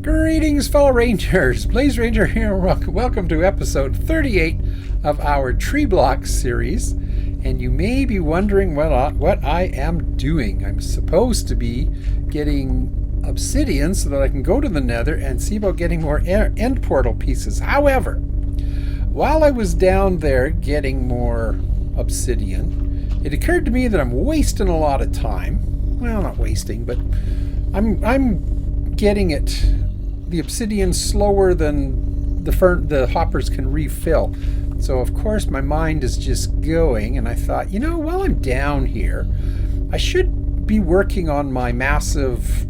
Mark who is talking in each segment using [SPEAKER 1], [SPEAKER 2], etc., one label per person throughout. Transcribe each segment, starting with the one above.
[SPEAKER 1] Greetings, fellow rangers. Blaze Ranger here. Welcome to episode 38 of our tree block series. And you may be wondering what I am doing. I'm supposed to be getting obsidian so that I can go to the nether and see about getting more end portal pieces. However, while I was down there getting more obsidian, it occurred to me that I'm wasting a lot of time. Well, not wasting, but I'm getting the obsidian slower than the hoppers can refill. So of course my mind is just going, and I thought, while I'm down here, I should be working on my massive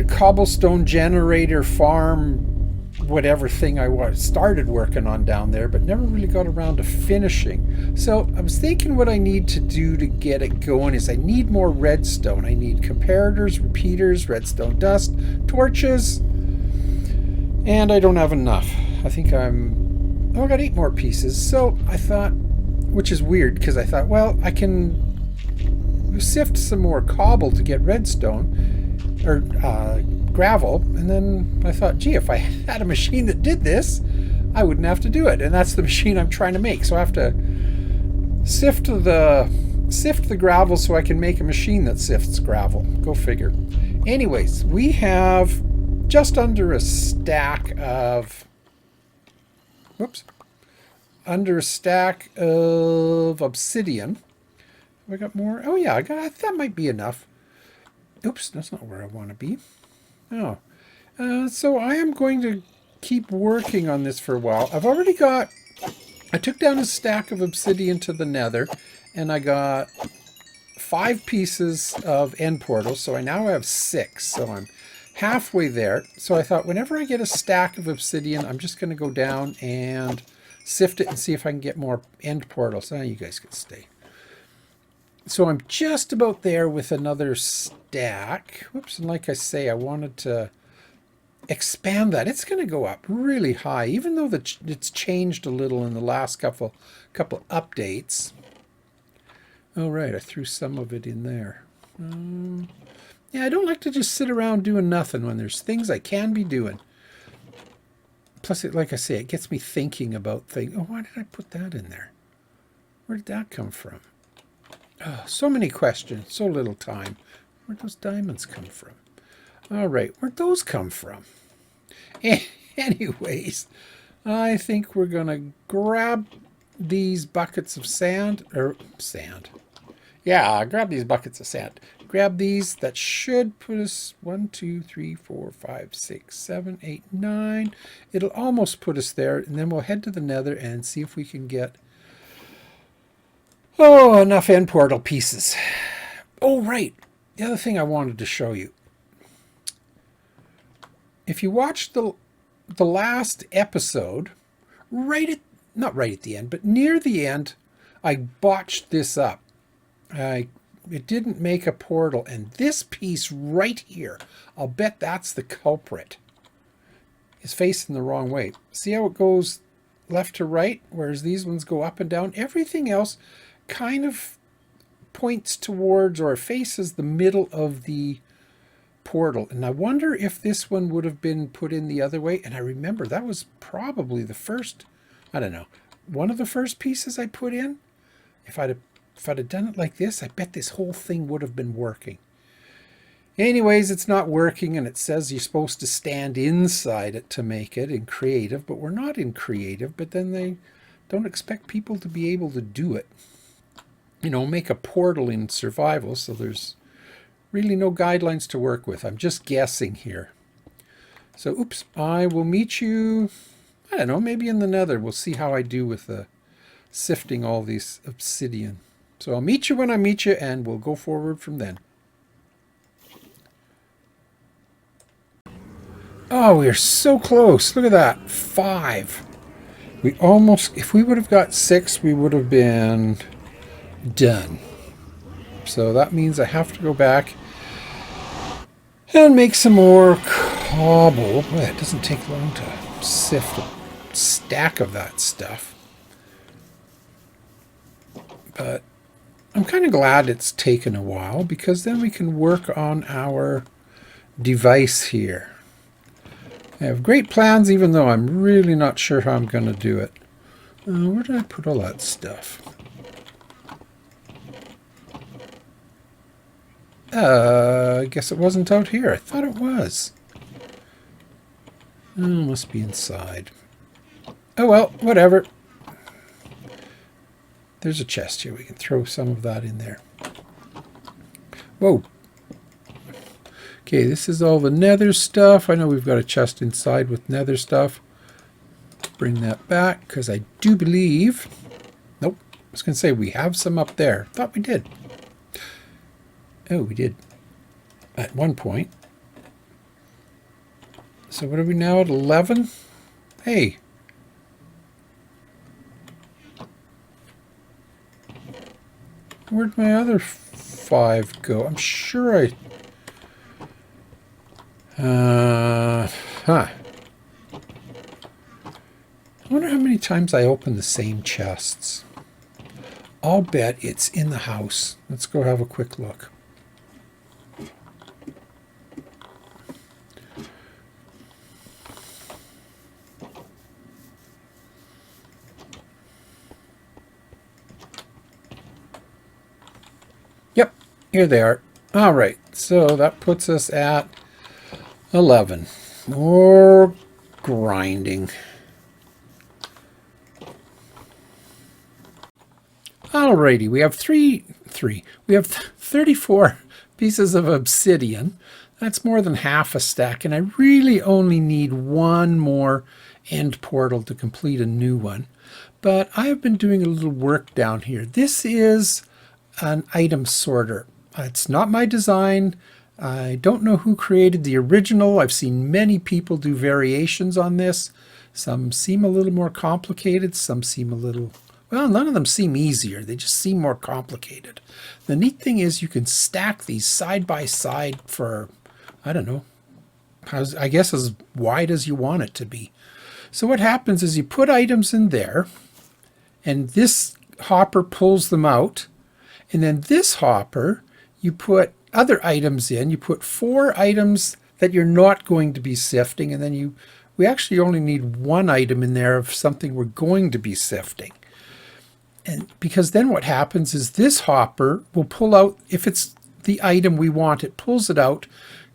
[SPEAKER 1] cobblestone generator farm, whatever thing I started working on down there, but never really got around to finishing. So I was thinking what I need to do to get it going is I need more redstone. I need comparators, repeaters, redstone dust, torches, and I don't have enough. I think I got 8 more pieces. So I thought, which is weird because I thought, well, I can sift some more cobble to get redstone or gravel, and then I thought, gee, if I had a machine that did this, I wouldn't have to do it. And that's the machine I'm trying to make. So I have to sift the gravel so I can make a machine that sifts gravel. Go figure. Anyways, we have just under a stack of obsidian. Have I got more? Oh yeah, that might be enough. Oops, that's not where I want to be. Oh, so I am going to keep working on this for a while. I took down a stack of obsidian to the nether, and I got 5 pieces of end portals, so I now have 6, so I'm halfway there. So I thought whenever I get a stack of obsidian, I'm just going to go down and sift it and see if I can get more end portals. You guys can stay. So I'm just about there with another stack. Whoops, and like I say, I wanted to expand that. It's going to go up really high, even though it's changed a little in the last couple updates. Oh, right, I threw some of it in there. Yeah, I don't like to just sit around doing nothing when there's things I can be doing. Plus, like I say, it gets me thinking about things. Oh, why did I put that in there? Where did that come from? Oh, so many questions, so little time. Where'd those diamonds come from? All right, where'd those come from? Anyways, I think we're going to grab these buckets of sand. Yeah, grab these buckets of sand. Grab these. That should put us 1, 2, 3, 4, 5, 6, 7, 8, 9. It'll almost put us there, and then we'll head to the nether and see if we can get enough end portal pieces. Oh, right. The other thing I wanted to show you. If you watched the last episode, not right at the end, but near the end, I botched this up. It didn't make a portal, and this piece right here, I'll bet that's the culprit. It's facing the wrong way. See how it goes left to right, whereas these ones go up and down? Everything else kind of points towards or faces the middle of the portal. And I wonder if this one would have been put in the other way. And I remember that was probably the first, I don't know, one of the first pieces I put in. If I'd have done it like this, I bet this whole thing would have been working. Anyways, it's not working, and it says you're supposed to stand inside it to make it in creative, but we're not in creative. But then they don't expect people to be able to do it. Make a portal in survival, so there's really no guidelines to work with. I'm just guessing here. So, oops, I will meet you, I don't know, maybe in the nether. We'll see how I do with sifting all these obsidian. So I'll meet you when I meet you, and we'll go forward from then. Oh, we're so close. Look at that. 5. If we would have got 6, we would have been done. So that means I have to go back and make some more cobble. Boy, it doesn't take long to sift a stack of that stuff. But I'm kind of glad it's taken a while, because then we can work on our device here. I have great plans, even though I'm really not sure how I'm going to do it. Where did I put all that stuff? I guess it wasn't out here. I thought it was. Oh, must be inside. Oh well, whatever. There's a chest here. We can throw some of that in there. Whoa. Okay, this is all the nether stuff. I know we've got a chest inside with nether stuff. Bring that back, because I do believe... Nope. I was going to say we have some up there. Thought we did. Oh, we did. At one point. So what are we now at? 11? Hey. Where'd my other 5 go? I'm sure I... I wonder how many times I open the same chests. I'll bet it's in the house. Let's go have a quick look. Yep, here they are. All right, so that puts us at 11. More grinding. Alrighty, we have we have 34 pieces of obsidian. That's more than half a stack, and I really only need one more end portal to complete a new one. But I have been doing a little work down here. This is an item sorter. It's not my design. I don't know who created the original. I've seen many people do variations on this. Some seem a little more complicated, some seem a little... Well, none of them seem easier. They just seem more complicated. The neat thing is you can stack these side by side for, I don't know, I guess as wide as you want it to be. So what happens is you put items in there, and this hopper pulls them out, and then this hopper, you put other items in. You put 4 items that you're not going to be sifting, and then we actually only need 1 item in there of something we're going to be sifting. And because then what happens is this hopper will pull out, if it's the item we want, it pulls it out,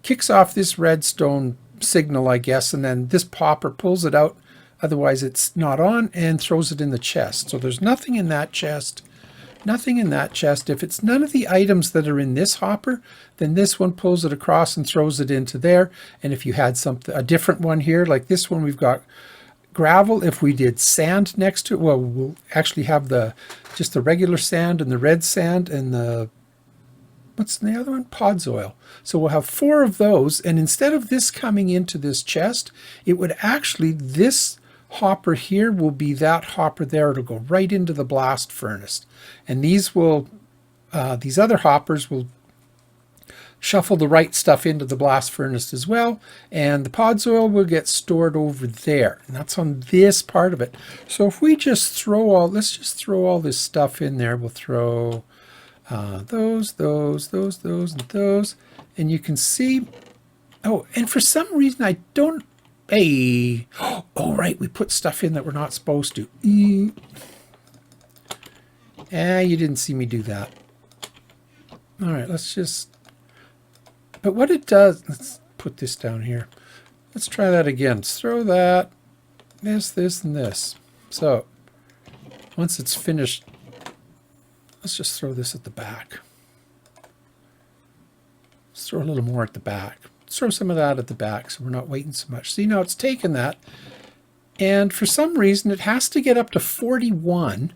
[SPEAKER 1] kicks off this redstone signal, I guess, and then this popper pulls it out, otherwise it's not on, and throws it in the chest. So there's nothing in that chest, nothing in that chest. If it's none of the items that are in this hopper, then this one pulls it across and throws it into there. And if you had a different one here, like this one, we've got gravel. If we did sand next to it, well, we'll actually have just the regular sand and the red sand and the, what's the other one? Podsoil. So we'll have 4 of those, and instead of this coming into this chest, it would actually, this hopper here will be that hopper there. It'll go right into the blast furnace. And these will, these other hoppers will shuffle the right stuff into the blast furnace as well, and the Podsoil will get stored over there, and that's on this part of it. So if we just throw let's just throw all this stuff in there. We'll throw those, and those, and you can see, oh, and for some reason I don't, hey, oh right, we put stuff in that we're not supposed to. You didn't see me do that. All right, let's just, but what it does, let's put this down here. Let's try that again. Let's throw that, this, and this. So once it's finished, let's just throw this at the back. Let's throw a little more at the back. Let's throw some of that at the back so we're not waiting so much. See, now it's taken that, and for some reason it has to get up to 41.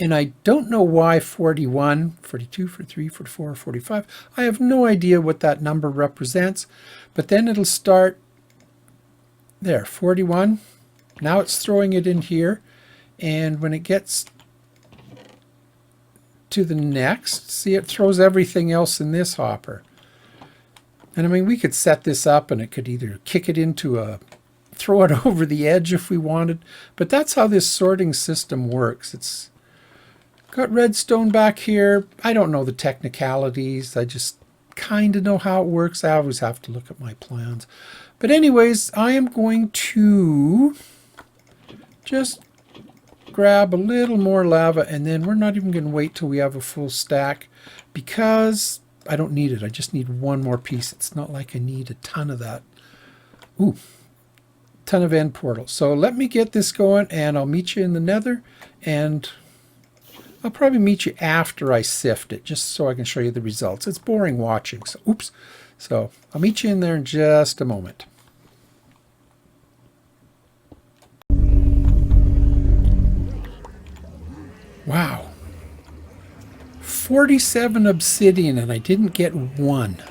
[SPEAKER 1] And I don't know why 41, 42, 43, 44, 45. I have no idea what that number represents. But then it'll start there, 41. Now it's throwing it in here. And when it gets to the next, see, it throws everything else in this hopper. And I mean, we could set this up and it could either kick it into throw it over the edge if we wanted. But that's how this sorting system works. Got redstone back here. I don't know the technicalities. I just kind of know how it works. I always have to look at my plans. But anyways, I am going to just grab a little more lava, and then we're not even going to wait till we have a full stack because I don't need it. I just need one more piece. It's not like I need a ton of that. Ooh, ton of end portals. So let me get this going, and I'll meet you in the nether, and I'll probably meet you after I sift it, just so I can show you the results. It's boring watching. So, oops. So I'll meet you in there in just a moment. Wow. 47 obsidian, and I didn't get one.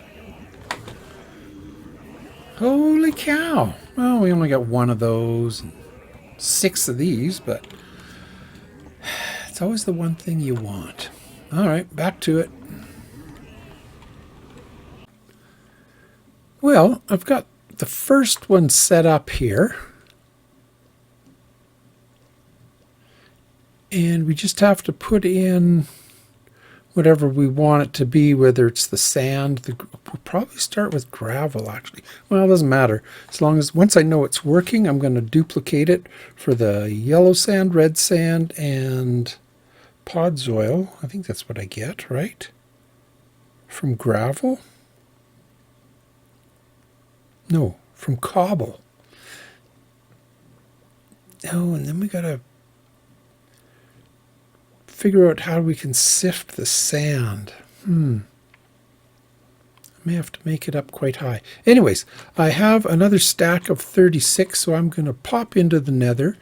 [SPEAKER 1] Holy cow. Well, we only got one of those, and 6 of these, but it's always the one thing you want. All right, back to it. Well, I've got the first one set up here. And we just have to put in whatever we want it to be, whether it's the sand. We'll probably start with gravel, actually. Well, it doesn't matter. As long as once I know it's working, I'm going to duplicate it for the yellow sand, red sand, and podzoil. I think that's what I get, right? From gravel? No, from cobble. Oh, and then we got to figure out how we can sift the sand. I may have to make it up quite high. Anyways, I have another stack of 36, so I'm going to pop into the nether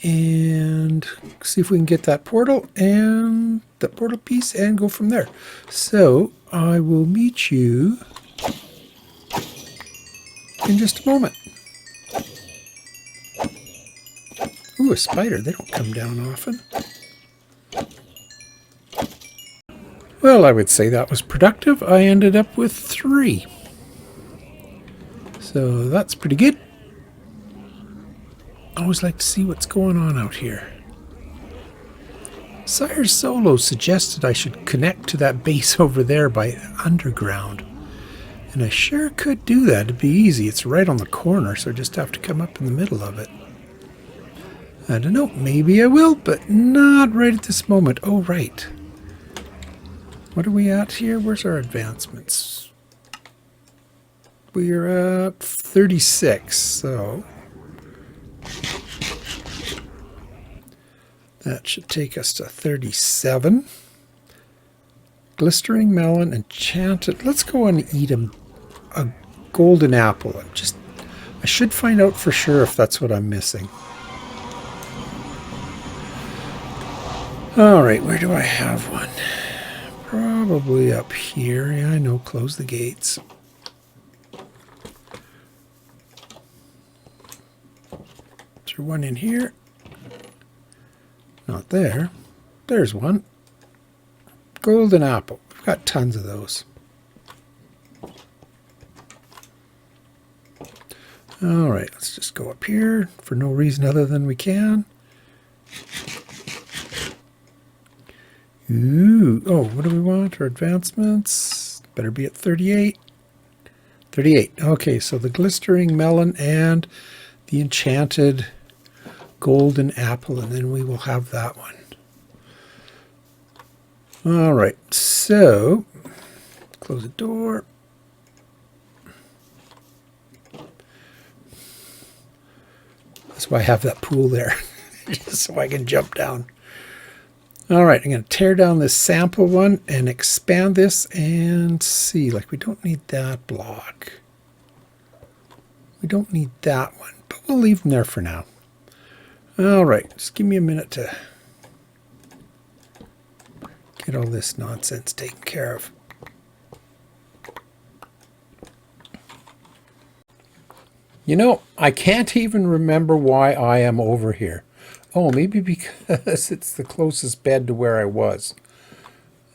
[SPEAKER 1] and see if we can get that portal and the portal piece and go from there. So I will meet you in just a moment. Ooh, a spider. They don't come down often. Well, I would say that was productive. I ended up with 3. So that's pretty good. I always like to see what's going on out here. Sire Solo suggested I should connect to that base over there by underground. And I sure could do that. It'd be easy. It's right on the corner, so I just have to come up in the middle of it. I don't know. Maybe I will, but not right at this moment. Oh, right. What are we at here? Where's our advancements? We are at 36, so that should take us to 37. Glistering melon, enchanted. Let's go and eat a golden apple. I should find out for sure if that's what I'm missing. All right, where do I have one? Probably up here. Yeah, I know. Close the gates. Is there one in here? Not there. There's one. Golden apple. We've got tons of those. All right, let's just go up here for no reason other than we can. Ooh, oh, what do we want? Our advancements better be at 38. 38. Okay, so the glistering melon and the enchanted golden apple, and then we will have that one. All right, so close the door. That's why I have that pool there, just so I can jump down. All right, I'm going to tear down this sample one and expand this and see. Like, we don't need that block. We don't need that one, but we'll leave them there for now. All right, just give me a minute to get all this nonsense taken care of. You know, I can't even remember why I am over here. Oh, maybe because it's the closest bed to where I was.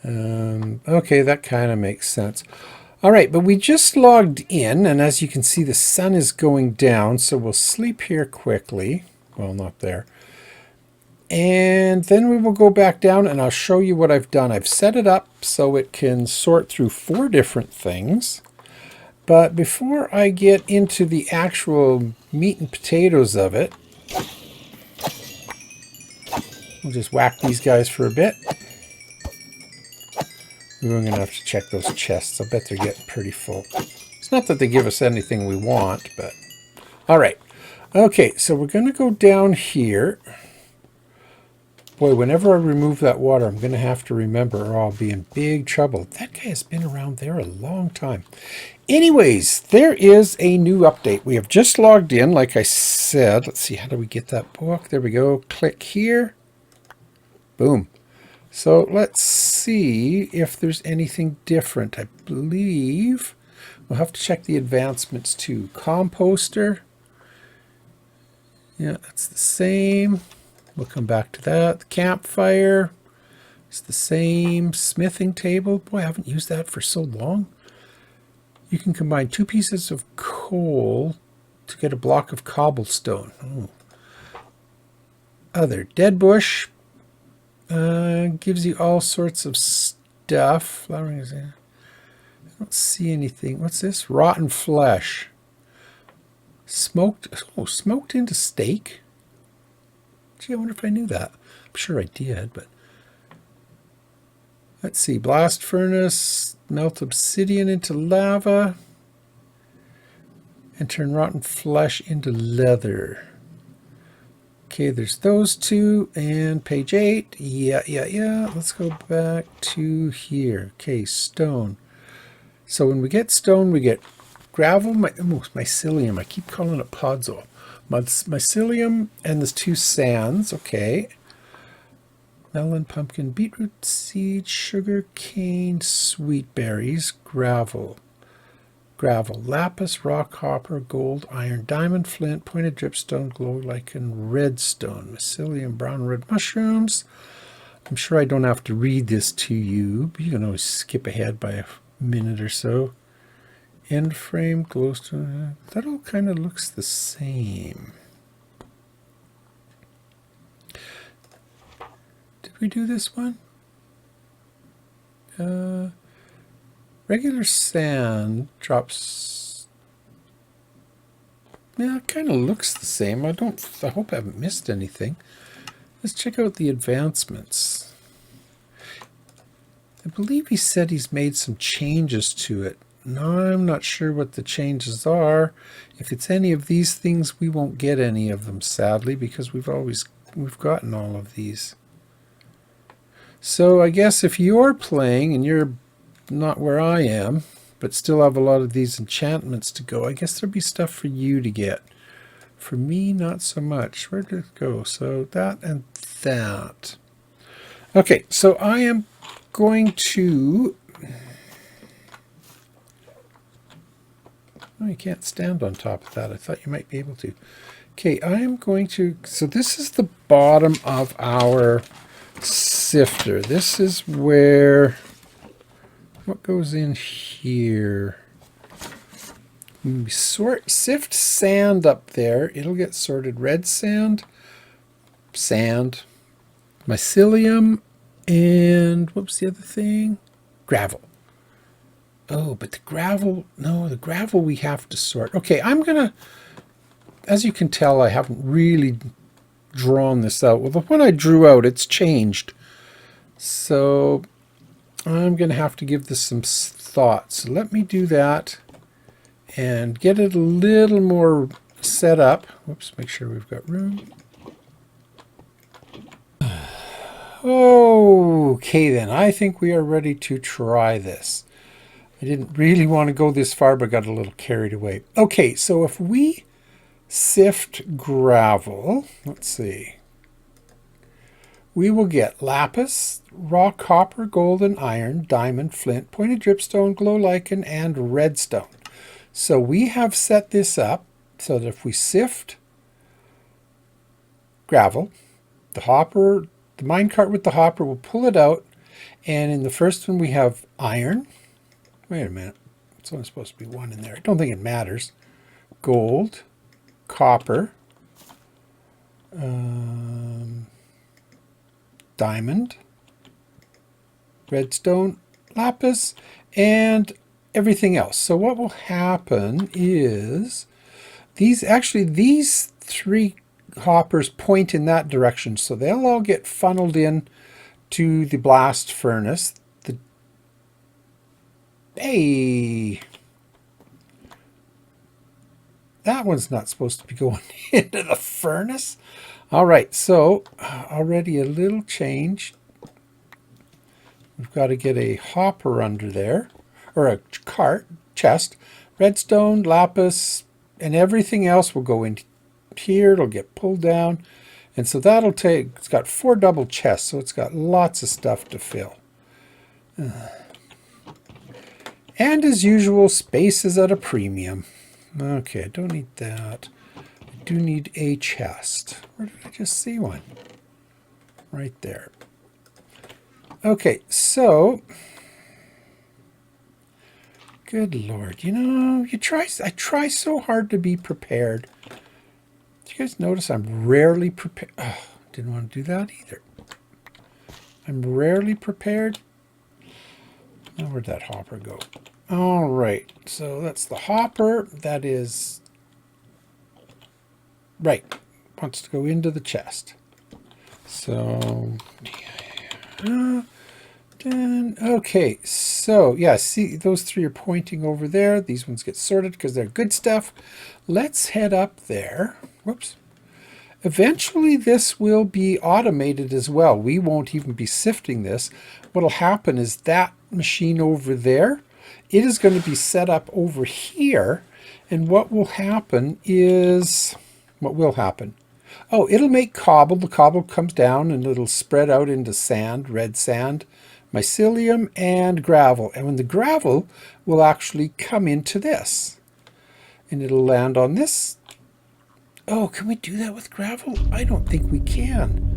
[SPEAKER 1] Okay, that kind of makes sense. All right, but we just logged in, and as you can see, the sun is going down, so we'll sleep here quickly. Well, not there. And then we will go back down and I'll show you what I've done. I've set it up so it can sort through 4 different things. But before I get into the actual meat and potatoes of it, we'll just whack these guys for a bit. We're going to have to check those chests. I bet they're getting pretty full. It's not that they give us anything we want, but... All right. Okay, so we're going to go down here. Boy, whenever I remove that water, I'm going to have to remember or I'll be in big trouble. That guy has been around there a long time. Anyways, there is a new update. We have just logged in, like I said. Let's see, how do we get that book? There we go. Click here. Boom. So let's see if there's anything different. I believe we'll have to check the advancements too. Composter. Yeah, that's the same. We'll come back to that. The campfire. It's the same. Smithing table. Boy, I haven't used that for so long. You can combine 2 pieces of coal to get a block of cobblestone. Oh. Other. Dead bush. Gives you all sorts of stuff. Flowering is there. I don't see anything. What's this? Rotten flesh. Smoked. Oh, smoked into steak. Gee, I wonder if I knew that. I'm sure I did, but let's see. Blast furnace. Melt obsidian into lava. And turn rotten flesh into leather. Okay, there's those 2, and page 8. Yeah. Let's go back to here. Okay, stone. So when we get stone, we get gravel, mycelium. I keep calling it podzol. Mycelium, and there's 2 sands. Okay. Melon, pumpkin, beetroot seed, sugar cane, sweet berries, gravel. Lapis, rock, copper, gold, iron, diamond, flint, pointed dripstone, glow lichen, redstone, mycelium, brown, red mushrooms. I'm sure I don't have to read this to you, but you can always skip ahead by a minute or so. End frame, glowstone. That all kind of looks the same. Did we do this one? Regular sand drops. Yeah, it kind of looks the same. I hope I haven't missed anything. Let's check out the advancements. I believe he said he's made some changes to it. No, I'm not sure what the changes are. If it's any of these things, we won't get any of them, sadly, because we've gotten all of these. So I guess if you're playing and you're not where I am, but still have a lot of these enchantments to go, I guess there'll be stuff for you to get. For me, not so much. Where did it go? So that and that. Okay, so I am going to... Oh, you can't stand on top of that. I thought you might be able to. Okay, I am going to... So this is the bottom of our sifter. This is where... What goes in here? When we sift sand up there, it'll get sorted. Red sand, mycelium, and what was the other thing? Gravel. Oh, but the gravel we have to sort. Okay, I'm going to, as you can tell, I haven't really drawn this out. Well, the one I drew out, it's changed. So I'm going to have to give this some thought. So let me do that and get it a little more set up. Whoops, make sure we've got room. Okay, then. I think we are ready to try this. I didn't really want to go this far, but got a little carried away. Okay, so if we sift gravel, let's see. We will get lapis, raw copper, gold, and iron, diamond, flint, pointed dripstone, glow lichen, and redstone. So we have set this up so that if we sift gravel, the minecart with the hopper will pull it out, and in the first one we have iron. Wait a minute, it's only supposed to be 1 in there. I don't think it matters. Gold, copper, diamond, redstone, lapis, and everything else. So what will happen is these three hoppers point in that direction, so they'll all get funneled in to the blast furnace. Hey, that one's not supposed to be going into the furnace. All right, so already a little change. We've got to get a hopper under there, or a chest. Redstone, lapis, and everything else will go in here. It'll get pulled down. And so that'll take, it's got 4 double chests, so it's got lots of stuff to fill. And as usual, space is at a premium. Okay, I don't need that. I do need a chest. Where did I just see one? Right there. Okay, so good Lord, you know, I try so hard to be prepared. Do you guys notice I'm rarely prepared? Oh, didn't want to do that either. I'm rarely prepared. Now, where'd that hopper go? All right, so that's the hopper. That is right. Wants to go into the chest. So, okay, so yeah, see those 3 are pointing over there. These ones get sorted because they're good stuff. Let's head up there. Whoops. Eventually this will be automated as well. We won't even be sifting this. What'll happen is that machine over there, it is going to be set up over here, and what will happen is, oh, it'll make cobble. The cobble comes down and it'll spread out into sand, red sand, mycelium, and gravel. And when the gravel will actually come into this, and it'll land on this. Oh, can we do that with gravel? I don't think we can.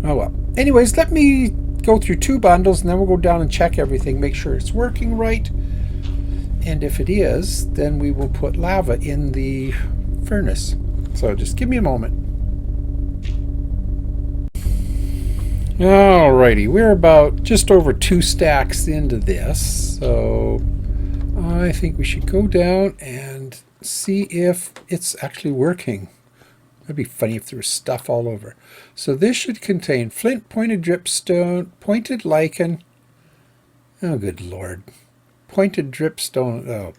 [SPEAKER 1] Oh well. Anyways, let me go through 2 bundles, and then we'll go down and check everything, make sure it's working right. And if it is, then we will put lava in the furnace. So just give me a moment. Alrighty, we're about just over 2 stacks into this, so I think we should go down and see if it's actually working. That'd be funny if there was stuff all over. So this should contain flint, pointed dripstone, pointed lichen. Oh, good Lord. Pointed dripstone. Oh.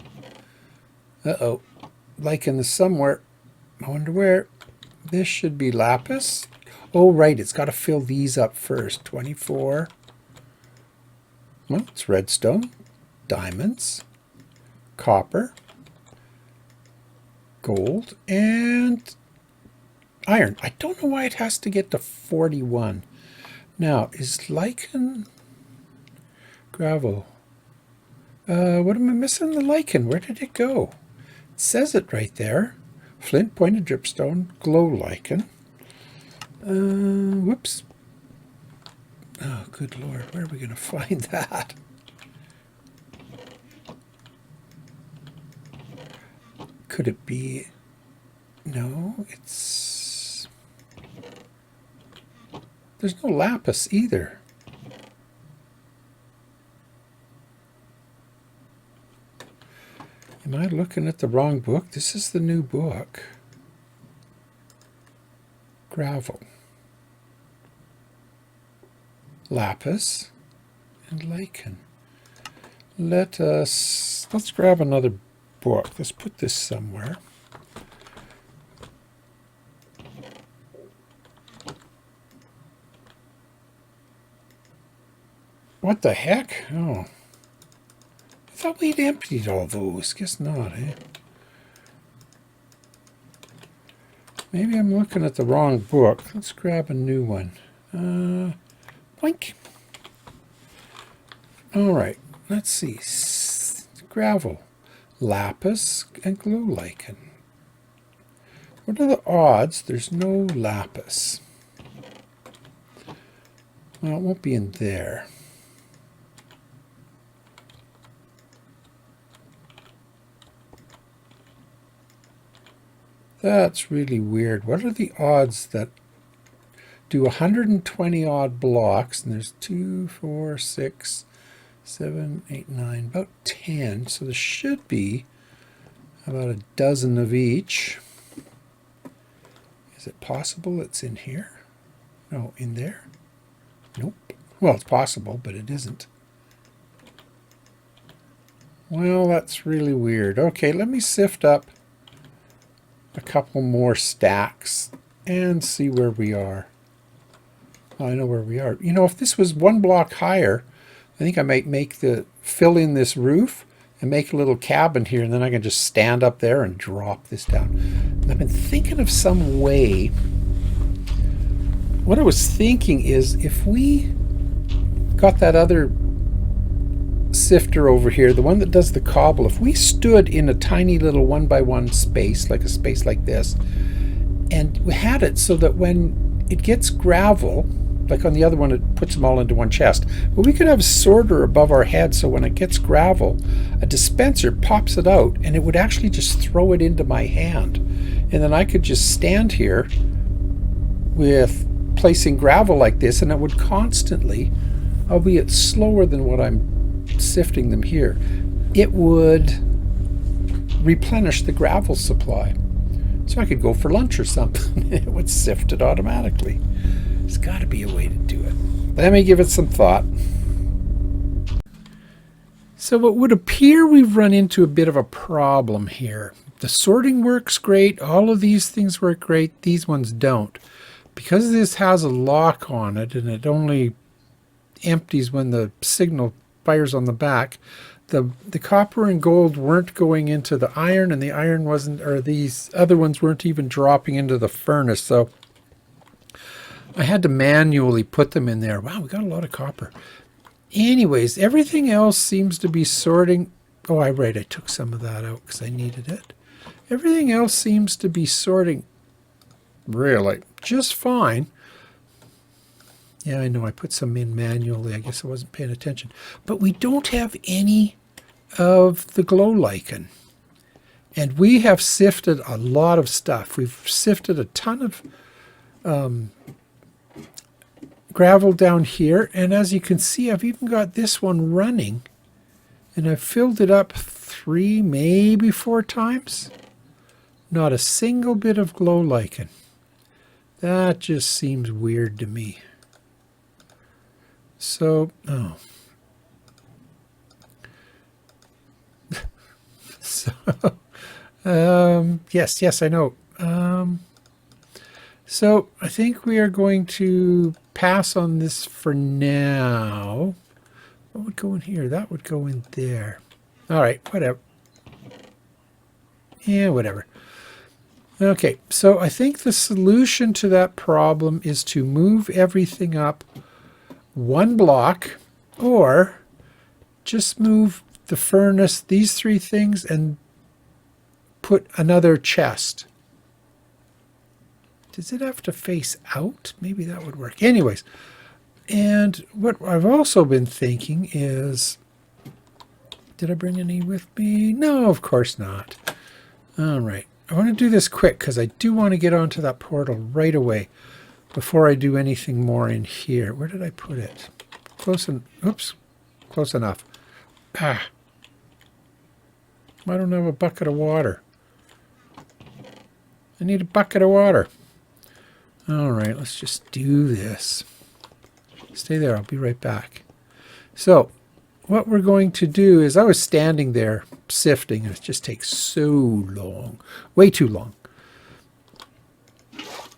[SPEAKER 1] Uh-oh. Lichen is somewhere. I wonder where. This should be lapis. Oh, right. It's got to fill these up first. 24. Well, it's redstone. Diamonds. Copper. Gold. And iron. I don't know why it has to get to 41. Now, is lichen gravel? What am I missing? The lichen. Where did it go? It says it right there. Flint, pointed dripstone, glow lichen. Whoops. Oh, good Lord. Where are we going to find that? Could it be? No, it's... There's no lapis either. Am I looking at the wrong book? This is the new book. Gravel. Lapis and lichen. Let's grab another book. Let's put this somewhere. What the heck? Oh. I thought we'd emptied all those. Guess not, eh? Maybe I'm looking at the wrong book. Let's grab a new one. Boink. All right. Let's see. Gravel, lapis, and glow lichen. What are the odds there's no lapis? Well, it won't be in there. That's really weird. What are the odds that do 120 odd blocks, and there's 2, 4, 6, 7, 8, 9, about 10. So there should be about a dozen of each. Is it possible it's in here? No, in there? Nope. Well, it's possible, but it isn't. Well, that's really weird. Okay, let me sift up a couple more stacks and see where we are. Oh, I know where we are. You know, if this was one block higher, I think I might fill in this roof and make a little cabin here, and then I can just stand up there and drop this down. And I've been thinking of some way. What I was thinking is if we got that other sifter over here, the one that does the cobble, if we stood in a tiny little 1x1 space, like a space like this, and we had it so that when it gets gravel, like on the other one, it puts them all into one chest. But we could have a sorter above our head, so when it gets gravel, a dispenser pops it out, and it would actually just throw it into my hand. And then I could just stand here with placing gravel like this, and it would constantly, albeit slower than what I'm sifting them here, it would replenish the gravel supply. So I could go for lunch or something. It would sift it automatically. There's got to be a way to do it. Let me give it some thought. So it would appear we've run into a bit of a problem here. The sorting works great. All of these things work great. These ones don't. Because this has a lock on it and it only empties when the signal fires on the back, the copper and gold weren't going into the iron, and the iron wasn't, or these other ones weren't even dropping into the furnace. So I had to manually put them in there. Wow, we got a lot of copper. Anyways, everything else seems to be sorting. Oh, I took some of that out because I needed it. Everything else seems to be sorting really just fine. Yeah, I know I put some in manually. I guess I wasn't paying attention. But we don't have any of the glow lichen. And we have sifted a lot of stuff. We've sifted a ton of gravel down here, and as you can see, I've even got this one running, and I've filled it up 3, maybe 4 times. Not a single bit of glow lichen. That just seems weird to me. So, so yes, I know. So I think we are going to pass on this for now. What would go in here? That would go in there. All right, whatever. Yeah, whatever. Okay, so I think the solution to that problem is to move everything up 1 block, or just move the furnace, these 3 things, and put another chest. Does it have to face out? Maybe that would work. Anyways, and what I've also been thinking is, did I bring any with me? No, of course not. All right. I want to do this quick because I do want to get onto that portal right away before I do anything more in here. Where did I put it? Oops, close enough. I don't have a bucket of water. I need a bucket of water. All right, let's just do this. Stay there, I'll be right back. So what we're going to do is, I was standing there sifting, and it just takes so long, way too long.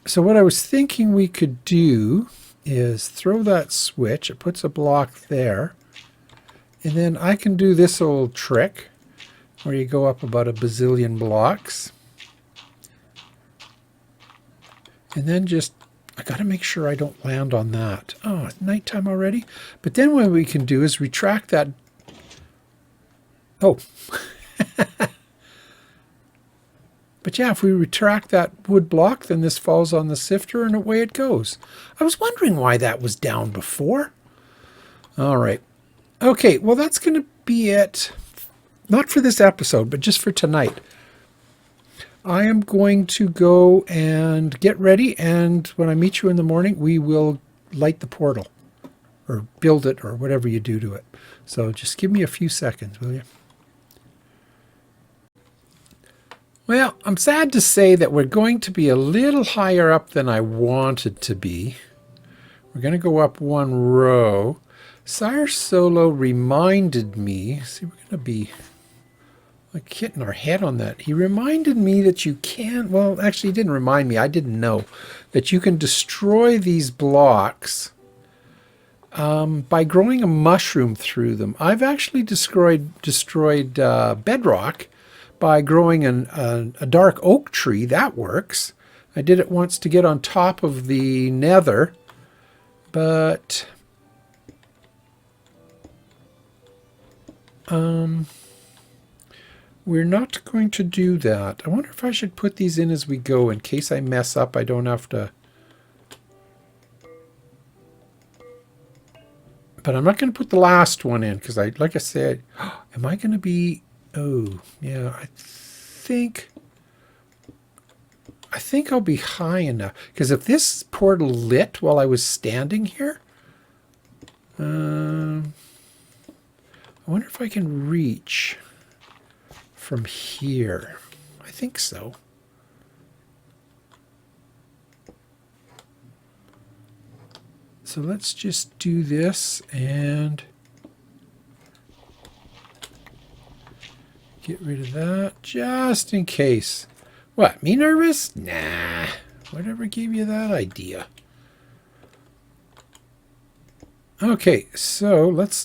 [SPEAKER 1] So what I was thinking we could do is throw that switch. It puts a block there. And then I can do this old trick where you go up about a bazillion blocks. And then just, I got to make sure I don't land on that. Oh, it's nighttime already? But then what we can do is retract that. Oh. But yeah, if we retract that wood block, then this falls on the sifter and away it goes. I was wondering why that was down before. All right. Okay, well, that's going to be it. Not for this episode, but just for tonight. I am going to go and get ready, and when I meet you in the morning, we will light the portal, or build it, or whatever you do to it. So just give me a few seconds, will you? Well, I'm sad to say that we're going to be a little higher up than I wanted to be. We're going to go up one row. Sire Solo reminded me, see, we're going to be like hitting our head on that. He reminded me that you can, well, actually he didn't remind me, I didn't know, that you can destroy these blocks by growing a mushroom through them. I've actually destroyed bedrock by growing a dark oak tree. That works. I did it once to get on top of the nether, but we're not going to do that. I wonder if I should put these in as we go in case I mess up. I don't have to. But I'm not going to put the last one in because like I said, am I going to be, oh, yeah, I think I'll be high enough. Because if this portal lit while I was standing here, I wonder if I can reach from here. I think so. So let's just do this and get rid of that just in case. What, me nervous? Nah. Whatever gave you that idea? Okay, so let's...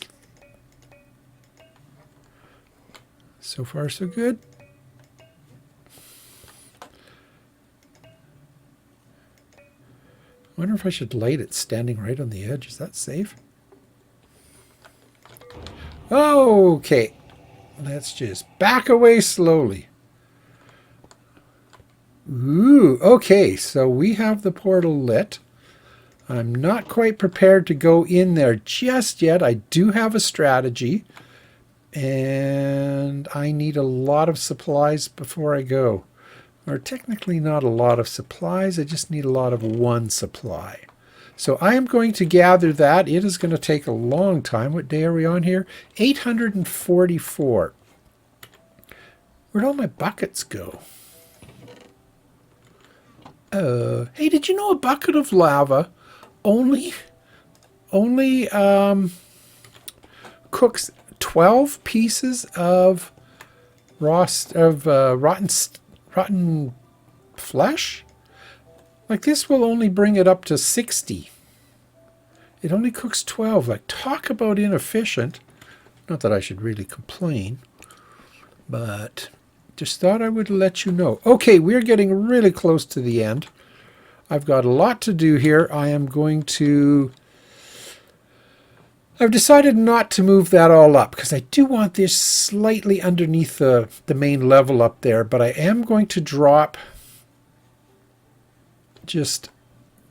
[SPEAKER 1] So far, so good. I wonder if I should light it standing right on the edge. Is that safe? Okay. Let's just back away slowly. Ooh, okay. So we have the portal lit. I'm not quite prepared to go in there just yet. I do have a strategy. And I need a lot of supplies before I go. Or technically not a lot of supplies, I just need a lot of one supply. So I am going to gather that. It is going to take a long time. What day are we on here? 844. Where'd all my buckets go? Hey, did you know a bucket of lava only cooks 12 pieces of rotten flesh? Like this will only bring it up to 60. It only cooks 12. Like, talk about inefficient. Not that I should really complain, but just thought I would let you know. Okay, we're getting really close to the end. I've got a lot to do here. I've decided not to move that all up because I do want this slightly underneath the main level up there, but I am going to drop just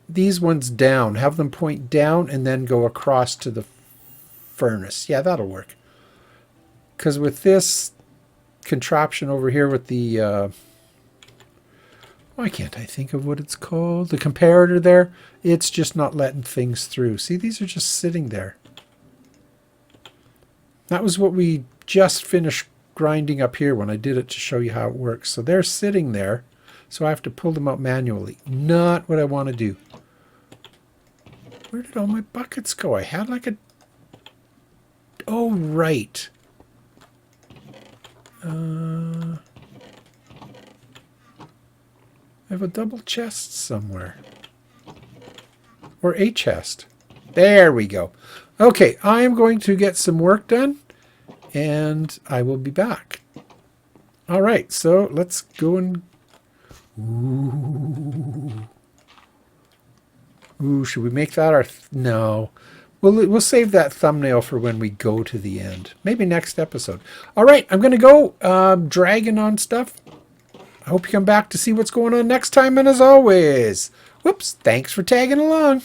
[SPEAKER 1] these ones down, have them point down and then go across to the furnace. Yeah, that'll work. Because with this contraption over here with the, why can't I think of what it's called? The comparator there, it's just not letting things through. See, these are just sitting there. That was what we just finished grinding up here when I did it to show you how it works. So they're sitting there, so I have to pull them out manually. Not what I want to do. Where did all my buckets go? I had like a... Oh, right. I have a double chest somewhere. Or a chest. There we go. Okay, I am going to get some work done, and I will be back. All right, so let's go and... Ooh, should we make that our... No. We'll save that thumbnail for when we go to the end. Maybe next episode. All right, I'm going to go dragging on stuff. I hope you come back to see what's going on next time, and as always, whoops, thanks for tagging along.